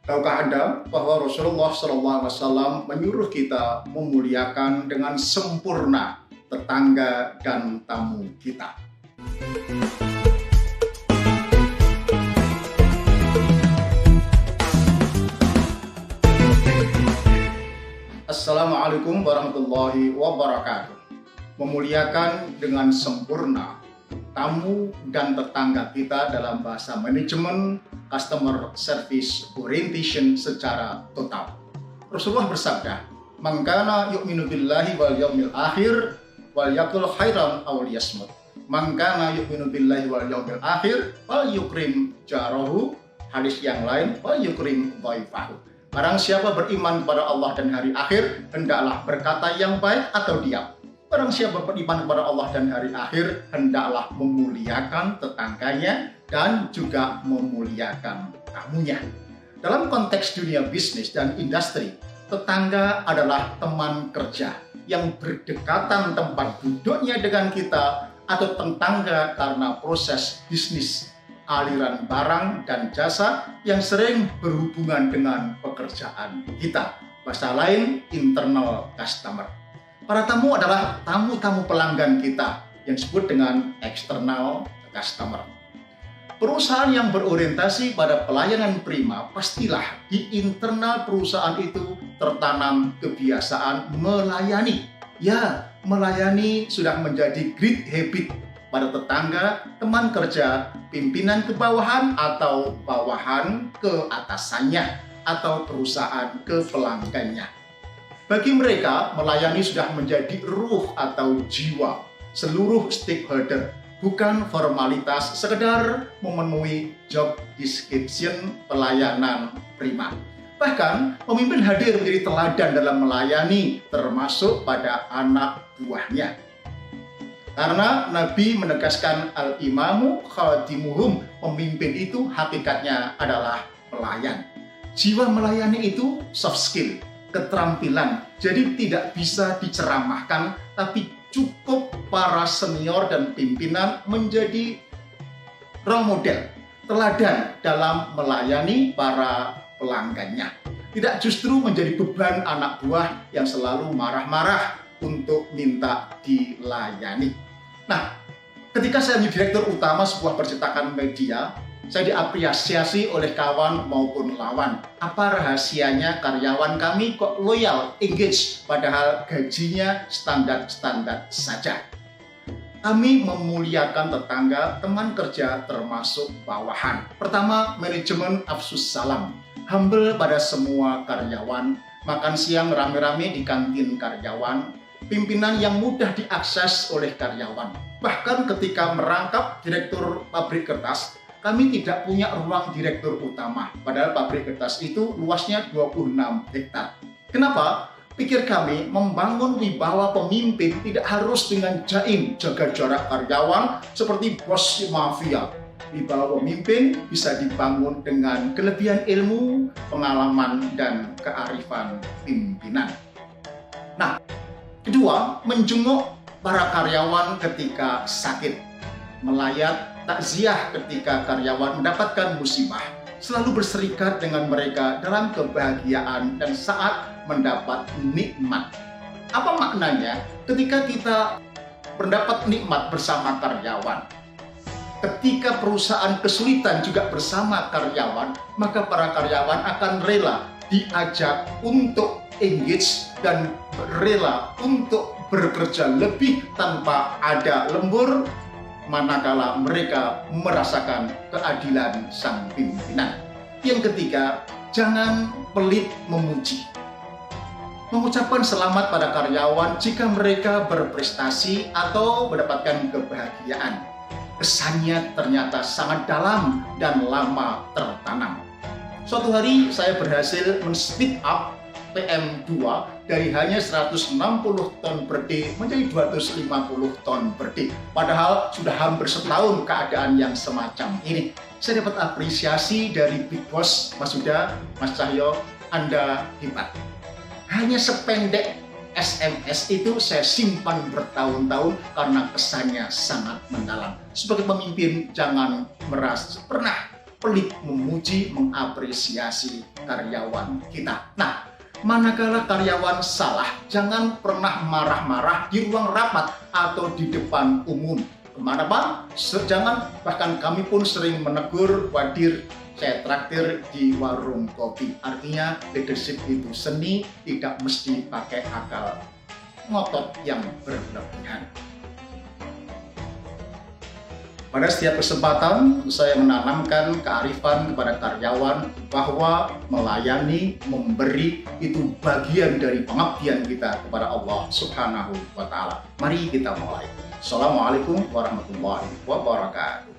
Tahukah Anda bahwa Rasulullah SAW menyuruh kita memuliakan dengan sempurna tetangga dan tamu kita? Assalamualaikum warahmatullahi wabarakatuh. Memuliakan dengan sempurna tamu dan tetangga kita dalam bahasa manajemen customer service orientation secara total. Rasulullah bersabda, "Man kana yu'minu billahi wal yaumil akhir wal yaqul khairan aw liyasmut. Man kana yu'minu billahi wal yaumil akhir wal yukrim jarahu." Hadis yang lain, wal yukrim dhaifahu. Barang siapa beriman kepada Allah dan hari akhir, hendaklah berkata yang baik atau diam. Barang siapa beriman kepada Allah dan hari akhir, hendaklah memuliakan tetangganya dan juga memuliakan tamunya. Dalam konteks dunia bisnis dan industri, tetangga adalah teman kerja yang berdekatan tempat duduknya dengan kita atau tetangga karena proses bisnis, aliran barang dan jasa yang sering berhubungan dengan pekerjaan kita. Bahasa lain, internal customer. Para tamu adalah tamu-tamu pelanggan kita yang disebut dengan external customer. Perusahaan yang berorientasi pada pelayanan prima, pastilah di internal perusahaan itu tertanam kebiasaan melayani. Ya, melayani sudah menjadi great habit pada tetangga, teman kerja, pimpinan ke bawahan atau bawahan ke atasannya atau perusahaan ke pelanggannya. Bagi mereka, melayani sudah menjadi ruh atau jiwa seluruh stakeholder, bukan formalitas sekedar memenuhi job description pelayanan prima. Bahkan, pemimpin hadir menjadi teladan dalam melayani, termasuk pada anak buahnya. Karena Nabi menegaskan al-imamu khadimuhum, pemimpin itu hakikatnya adalah pelayan. Jiwa melayani itu soft skill, keterampilan, jadi tidak bisa diceramahkan, tapi cukup para senior dan pimpinan menjadi role model, teladan dalam melayani para pelanggannya. Tidak justru menjadi beban anak buah yang selalu marah-marah untuk minta dilayani. Nah, ketika saya menjadi direktur utama sebuah percetakan media, saya diapresiasi oleh kawan maupun lawan. Apa rahasianya karyawan kami kok loyal, engage, padahal gajinya standar-standar saja? Kami memuliakan tetangga, teman kerja, termasuk bawahan. Pertama, manajemen afsus salam. Humble pada semua karyawan, makan siang rame-rame di kantin karyawan, pimpinan yang mudah diakses oleh karyawan. Bahkan ketika merangkap direktur pabrik kertas, kami tidak punya ruang direktur utama, padahal pabrik kertas itu luasnya 26 hektar. Kenapa? Pikir kami, membangun wibawa pemimpin tidak harus dengan jaim, jaga jarak karyawan seperti bos mafia. Wibawa pemimpin bisa dibangun dengan kelebihan ilmu, pengalaman, dan kearifan pimpinan. Nah, kedua, menjenguk para karyawan ketika sakit, melayat takziah ketika karyawan mendapatkan musibah, selalu berserikat dengan mereka dalam kebahagiaan dan saat mendapat nikmat. Apa maknanya ketika kita mendapat nikmat bersama karyawan? Ketika perusahaan kesulitan juga bersama karyawan, maka para karyawan akan rela diajak untuk engage dan rela untuk bekerja lebih tanpa ada lembur, manakala mereka merasakan keadilan sang pimpinan. Yang ketiga, jangan pelit memuji. Mengucapkan selamat pada karyawan jika mereka berprestasi atau mendapatkan kebahagiaan. Kesannya ternyata sangat dalam dan lama tertanam. Suatu hari saya berhasil men-speed up PM2 dari hanya 160 ton per day menjadi 250 ton per day. Padahal sudah hampir setahun keadaan yang semacam ini. Saya dapat apresiasi dari Big Boss, Mas Huda, Mas Cahyo, Anda hebat. Hanya sependek SMS itu saya simpan bertahun-tahun karena kesannya sangat mendalam. Sebagai pemimpin, jangan merasa pernah pelik memuji, mengapresiasi karyawan kita. Nah, manakala karyawan salah, jangan pernah marah-marah di ruang rapat atau di depan umum. Kemana Pak? Jangan, bahkan kami pun sering menegur, Wadir, saya traktir di warung kopi. Artinya leadership itu seni, tidak mesti pakai akal ngotot yang berlebihan. Pada setiap kesempatan, saya menanamkan kearifan kepada karyawan bahwa melayani, memberi itu bagian dari pengabdian kita kepada Allah Subhanahu wa Ta'ala. Mari kita mulai. Assalamualaikum warahmatullahi wabarakatuh.